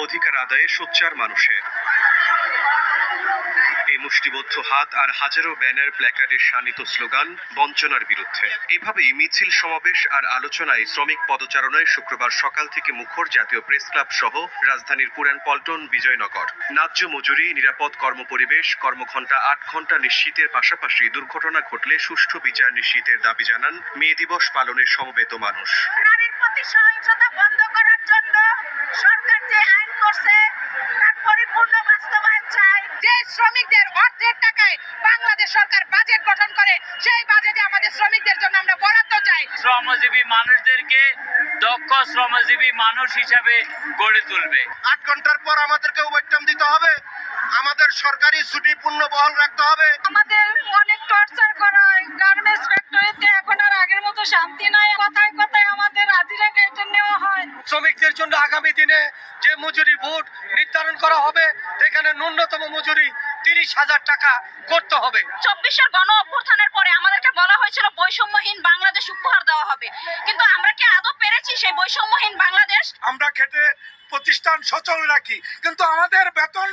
অধিকার আদায়ে সোচ্চার মানুষের এই মুষ্টিবদ্ধ হাত আর হাজারো ব্যানার প্ল্যাকার্ডের শানিত স্লোগান বঞ্চনার বিরুদ্ধে। এভাবেই মিছিল, সমাবেশ আর আলোচনায় শ্রমিক পদচারণায় শুক্রবার সকাল থেকে মুখর জাতীয় প্রেস ক্লাব সহ রাজধানীর পুরান পল্টন, বিজয়নগর। ন্যায্য মজুরি, নিরাপদ কর্মপরিবেশ, কর্মঘণ্টা ৮ ঘণ্টা নিশ্চিতের পাশাপাশি দুর্ঘটনা ঘটলে সুষ্ঠু বিচার নিশ্চিতের দাবি জানান মে দিবস পালনের সমবেত মানুষ। নারীর প্রতি সহিংসতা বন্ধ করার জন্য সরকার যে আইন করছে তার পরিপূর্ণ বাস্তবায়ন চাই। যে শ্রমিকদের অর্ধেক টাকায় বাংলাদেশ সরকার বাজেট গঠন করে, সেই বাজেটে আমাদের শ্রমিকদের জন্য আমরা বরাদ্দ চাই। শ্রমজীবী মানুষদেরকে দক্ষ শ্রমজীবী মানুষ হিসাবে গড়ে তুলবে। ৮ ঘন্টার পর আমাদেরকে ওভারটাইম দিতে হবে, আমাদের সরকারি ছুটি পূর্ণ বহাল রাখতে হবে। আমাদের অনেক টর্চার করা হয়। গার্মেন্টস ফ্যাক্টরিতে এখন আর আগের মতো শান্তি নাই। কথায় কথায় আমাদের হাজিরা কেটে নেওয়া হয়। শ্রমিকদের জন্য আগামী দিনে যে মজুরি বোর্ড নির্ধারণ করা হবে, সেখানে ন্যূনতম মজুরি ৩০,০০০ টাকা করতে হবে। ২৪ গণ অভ্যুত্থানের পরে আমাদেরকে বলা হয়েছিল বৈষম্যহীন বাংলাদেশ উপহার দেওয়া হবে, কিন্তু আমরা কি আদৌ পেরেছি সেই বৈষম্যহীন বাংলাদেশ? আমরা খেটে প্রতিষ্ঠান সচল রাখি, কিন্তু আমাদের বেতন